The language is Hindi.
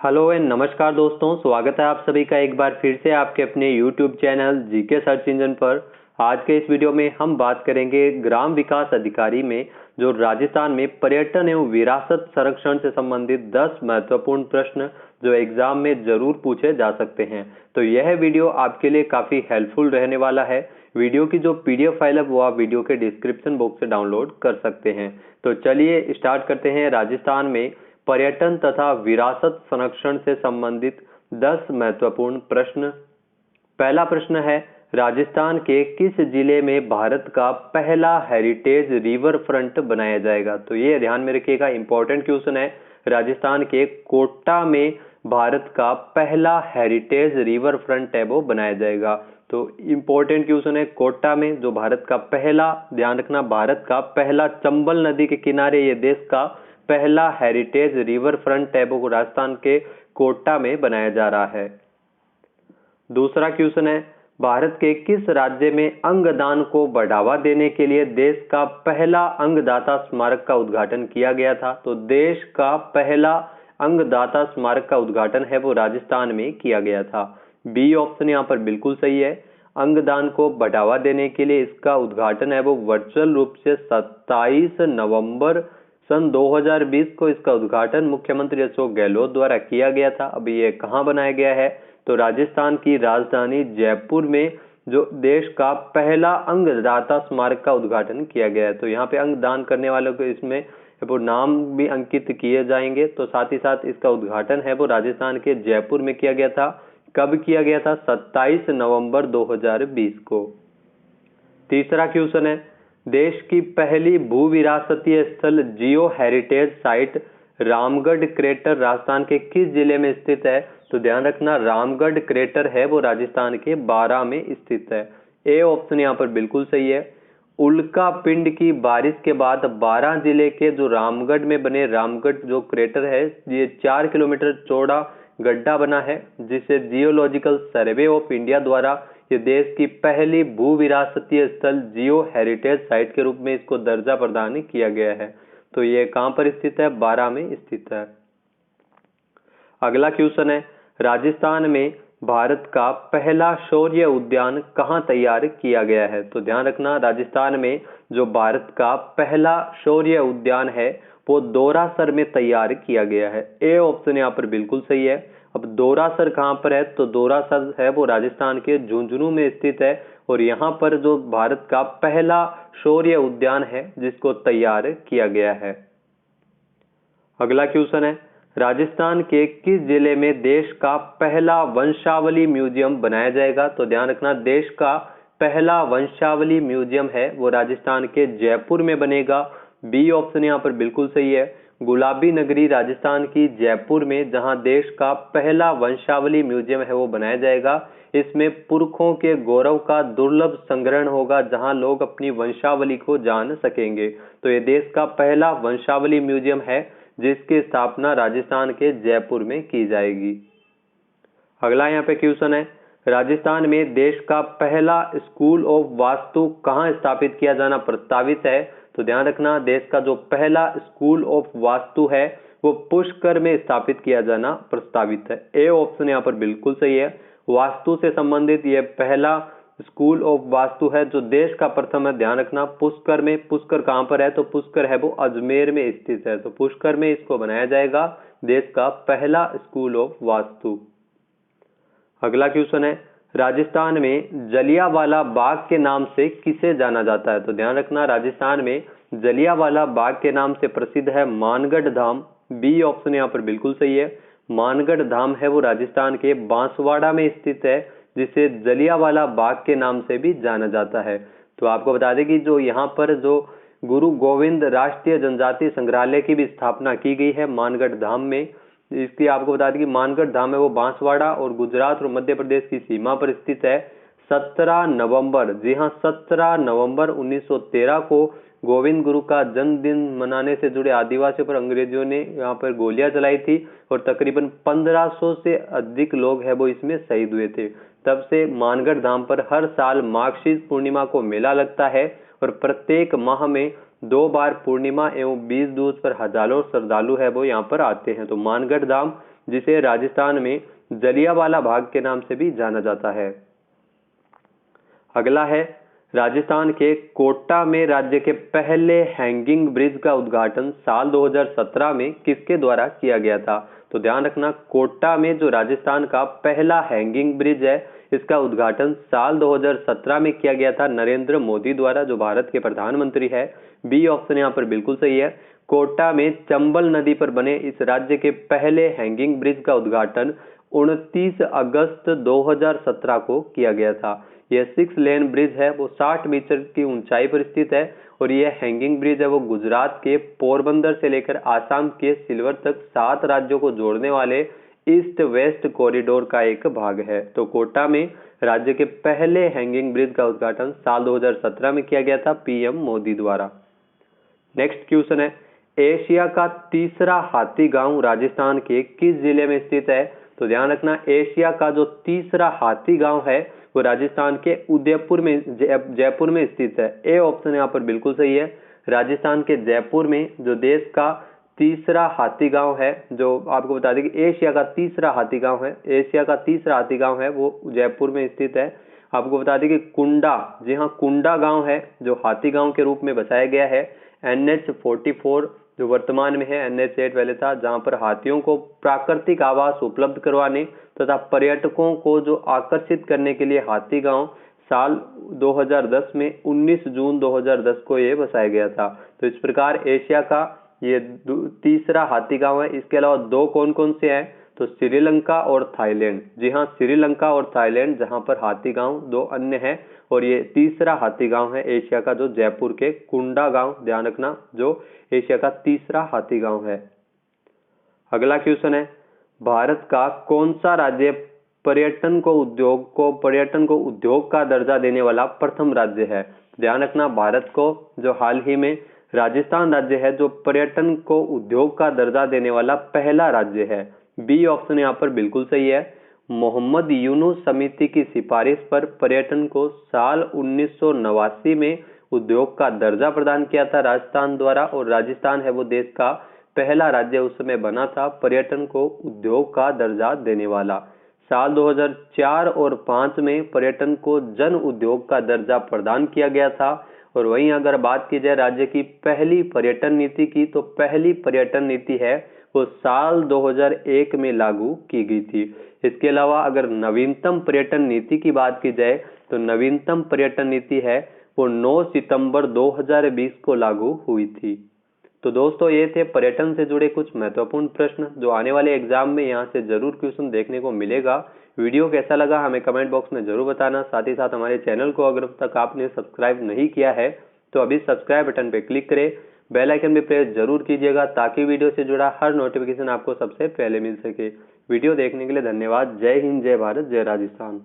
हेलो एंड नमस्कार दोस्तों, स्वागत है आप सभी का एक बार फिर से आपके अपने YouTube channel GK search engine पर। आज के इस वीडियो में हम बात करेंगे ग्राम विकास अधिकारी में जो राजस्थान में पर्यटन एवं विरासत संरक्षण से संबंधित 10 महत्वपूर्ण प्रश्न जो एग्जाम में जरूर पूछे जा सकते हैं। तो यह वीडियो आपके लिए काफी हेल्पफुल रहने वाला है। वीडियो की जो PDF फाइल है वो आप वीडियो के डिस्क्रिप्शन बॉक्स से डाउनलोड कर सकते हैं। तो चलिए स्टार्ट करते हैं। राजस्थान में पर्यटन तथा विरासत संरक्षण से संबंधित 10 महत्वपूर्ण प्रश्न। पहला प्रश्न है, राजस्थान के किस जिले में भारत का पहला हेरिटेज रिवर फ्रंट बनाया जाएगा? तो ये ध्यान में रखिएगा, इंपॉर्टेंट क्वेश्चन है। राजस्थान के कोटा में भारत का पहला हेरिटेज रिवर फ्रंट है वो बनाया जाएगा। तो इंपॉर्टेंट क्वेश्चन है, कोटा में जो भारत का पहला, ध्यान रखना, भारत का पहला चंबल नदी के किनारे ये देश का पहला हेरिटेज रिवर फ्रंट है वो राजस्थान के कोटा में बनाया जा रहा है। दूसरा क्वेश्चन है, भारत के किस राज्य में अंगदान को बढ़ावा देने के लिए देश का पहला अंगदाता स्मारक का उद्घाटन किया गया था? तो देश का पहला अंगदाता स्मारक का उद्घाटन है वो राजस्थान में किया गया था। बी ऑप्शन यहाँ पर बिल्कुल सही है। अंगदान को बढ़ावा देने के लिए इसका उद्घाटन है वो वर्चुअल रूप से 27 नवंबर सन 2020 को इसका उद्घाटन मुख्यमंत्री अशोक गहलोत द्वारा किया गया था। अब ये कहाँ बनाया गया है? तो राजस्थान की राजधानी जयपुर में जो देश का पहला अंगदाता स्मारक का उद्घाटन किया गया है। तो यहाँ पे अंगदान करने वालों को इसमें वो नाम भी अंकित किए जाएंगे। तो साथ ही साथ इसका उद्घाटन है वो राजस्थान के जयपुर में किया गया था। कब किया गया था? 27 नवंबर 2020 को। तीसरा क्वेश्चन है, देश की पहली भू विरासतीय स्थल जियो heritage site Ramgarh crater Rajasthan के किस जिले में स्थित है? तो ध्यान रखना, रामगढ़ क्रेटर है वो राजस्थान के बारां में स्थित है। ए ऑप्शन यहाँ पर बिल्कुल सही है। उल्का पिंड की बारिश के बाद बारां जिले के जो रामगढ़ में बने रामगढ़ जो क्रेटर है, ये 4 किलोमीटर चौड़ा गड्ढा बना है, जिसे जियोलॉजिकल सर्वे ऑफ इंडिया द्वारा ये देश की पहली भू विरासतीय स्थल जियो हेरिटेज साइट के रूप में इसको दर्जा प्रदान किया गया है। तो ये कहां पर स्थित है? बारां में स्थित है। अगला क्वेश्चन है, राजस्थान में भारत का पहला शौर्य उद्यान कहां तैयार किया गया है? तो ध्यान रखना, राजस्थान में जो भारत का पहला शौर्य उद्यान है वो दोरासर में तैयार किया गया है। ए ऑप्शन यहाँ पर बिल्कुल सही है। अब दोरासर कहां पर है? तो दोरासर है वो राजस्थान के झुंझुनू में स्थित है और यहाँ पर जो भारत का पहला शौर्य उद्यान है जिसको तैयार किया गया है। अगला क्वेश्चन है, राजस्थान के किस जिले में देश का पहला वंशावली म्यूजियम बनाया जाएगा? तो ध्यान रखना, देश का पहला वंशावली म्यूजियम है वो राजस्थान के जयपुर में बनेगा। बी ऑप्शन यहाँ पर बिल्कुल सही है। गुलाबी नगरी राजस्थान की जयपुर में जहां देश का पहला वंशावली म्यूजियम है वो बनाया जाएगा। इसमें पुरखों के गौरव का दुर्लभ संग्रहण होगा जहां लोग अपनी वंशावली को जान सकेंगे। तो ये देश का पहला वंशावली म्यूजियम है जिसकी स्थापना राजस्थान के जयपुर में की जाएगी। अगला यहाँ पे क्वेश्चन है, राजस्थान में देश का पहला स्कूल ऑफ वास्तु कहाँ स्थापित किया जाना प्रस्तावित है? तो ध्यान रखना, देश का जो पहला स्कूल ऑफ वास्तु है वो पुष्कर में स्थापित किया जाना प्रस्तावित है। ए ऑप्शन यहाँ पर बिल्कुल सही है। वास्तु से संबंधित ये पहला स्कूल ऑफ वास्तु है जो देश का प्रथम है। ध्यान रखना, पुष्कर में। पुष्कर कहां पर है? तो पुष्कर है वो अजमेर में स्थित है। तो पुष्कर में इसको बनाया जाएगा, देश का पहला स्कूल ऑफ वास्तु। अगला क्वेश्चन है, राजस्थान में जलियांवाला बाग के नाम से किसे जाना जाता है? तो ध्यान रखना, राजस्थान में जलियांवाला बाग के नाम से प्रसिद्ध है मानगढ़ धाम। बी ऑप्शन यहाँ पर बिल्कुल सही है। मानगढ़ धाम है वो राजस्थान के बांसवाड़ा में स्थित है जिसे जलियांवाला बाग के नाम से भी जाना जाता है। तो आपको बता दें कि जो यहाँ पर जो गुरु गोविंद राष्ट्रीय जनजातीय संग्रहालय की भी स्थापना की गई है मानगढ़ धाम में। इसकी आपको बता दें कि मानगढ़ धाम है वो बांसवाड़ा और गुजरात और मध्य प्रदेश की सीमा पर स्थित है। 17 नवंबर, जी हाँ 17 नवंबर 1913 को गोविंद गुरु का जन्मदिन मनाने से जुड़े आदिवासियों पर अंग्रेजों ने यहाँ पर गोलियां चलाई थी और तकरीबन 1500 से अधिक लोग हैं वो इसमें शहीद हुए थे। तब से मानगढ़ धाम पर हर साल माघशीर पूर्णिमा को मेला लगता है और प्रत्येक माह में 2 बार पूर्णिमा एवं 20 दूज पर हजारों श्रद्धालु है वो यहाँ पर आते हैं। तो मानगढ़ धाम जिसे राजस्थान में जलियांवाला बाग के नाम से भी जाना जाता है। अगला है, राजस्थान के कोटा में राज्य के पहले हैंगिंग ब्रिज का उद्घाटन साल 2017 में किसके द्वारा किया गया था? तो ध्यान रखना, कोटा में जो राजस्थान का पहला हैंगिंग ब्रिज है, इसका उद्घाटन साल 2017 में किया गया था नरेंद्र मोदी द्वारा, जो भारत के प्रधानमंत्री है। बी ऑप्शन यहाँ पर बिल्कुल सही है। कोटा में चंबल नदी पर बने इस राज्य के पहले हैंगिंग ब्रिज का उद्घाटन 29 अगस्त 2017 को किया गया था। यह 6 लेन ब्रिज है, वो 60 मीटर की ऊंचाई पर स्थित है और यह हैंगिंग ब्रिज है वो गुजरात के पोरबंदर से लेकर आसाम के सिलवर तक 7 राज्यों को जोड़ने वाले ईस्ट वेस्ट कॉरिडोर का एक भाग है। तो कोटा में राज्य के पहले हैंगिंग ब्रिज का उद्घाटन साल 2017 में किया गया था पीएम मोदी द्वारा। नेक्स्ट क्वेश्चन है, एशिया का तीसरा हाथी गांव राजस्थान के किस जिले में स्थित है? तो ध्यान रखना, एशिया का जो तीसरा हाथी गांव है वो राजस्थान के उदयपुर में जयपुर में स्थित है। ए ऑप्शन यहाँ पर बिल्कुल सही है। राजस्थान के जयपुर में जो देश का तीसरा हाथी गांव है, जो आपको बता दें कि एशिया का तीसरा हाथी गांव है, एशिया का तीसरा हाथी गांव है वो जयपुर में स्थित है। आपको बता दें कि कुंडा, जी हाँ, कुंडा गांव है जो हाथी गांव के रूप में बसाया गया है। NH44 जो वर्तमान में है, NH8 पहले था, जहां पर हाथियों को प्राकृतिक आवास उपलब्ध करवाने तथा पर्यटकों को जो आकर्षित करने के लिए हाथी गांव साल 2010 में 19 जून 2010 को ये बसाया गया था। तो इस प्रकार एशिया का ये तीसरा हाथी गांव है। इसके अलावा 2 कौन कौन से हैं? तो श्रीलंका और थाईलैंड। जी हाँ, श्रीलंका और थाईलैंड जहां पर हाथी गांव 2 अन्य हैं, और ये तीसरा हाथी गांव है एशिया का जो जयपुर के कुंडा गांव, ध्यान रखना, जो एशिया का तीसरा हाथी गांव है। अगला क्वेश्चन है, भारत का कौन सा राज्य पर्यटन को उद्योग का दर्जा देने वाला प्रथम राज्य है? ध्यान रखना, भारत को जो हाल ही में राजस्थान राज्य है जो पर्यटन को उद्योग का दर्जा देने वाला पहला राज्य है। बी ऑप्शन यहाँ पर बिल्कुल सही है। मोहम्मद यूनुस समिति की सिफारिश पर पर्यटन को साल 1989 में उद्योग का दर्जा प्रदान किया था राजस्थान द्वारा, और राजस्थान है वो देश का पहला राज्य उस समय बना था पर्यटन को उद्योग का दर्जा देने वाला। साल 2004 और 5 में पर्यटन को जन उद्योग का दर्जा प्रदान किया गया था। और वहीं अगर बात की जाए राज्य की पहली पर्यटन नीति की, तो पहली पर्यटन नीति है वो साल 2001 में लागू की गई थी। इसके अलावा अगर नवीनतम पर्यटन नीति की बात की जाए तो नवीनतम पर्यटन नीति है वो 9 सितंबर 2020 को लागू हुई थी। तो दोस्तों, ये थे पर्यटन से जुड़े कुछ महत्वपूर्ण प्रश्न जो आने वाले एग्जाम में यहाँ से जरूर क्वेश्चन देखने को मिलेगा। वीडियो कैसा लगा हमें कमेंट बॉक्स में जरूर बताना। साथ ही साथ हमारे चैनल को अगर अब तक आपने सब्सक्राइब नहीं किया है तो अभी सब्सक्राइब बटन पर क्लिक करें, बेल आइकन भी प्रेस जरूर कीजिएगा ताकि वीडियो से जुड़ा हर नोटिफिकेशन आपको सबसे पहले मिल सके। वीडियो देखने के लिए धन्यवाद। जय हिंद, जय भारत, जय राजस्थान।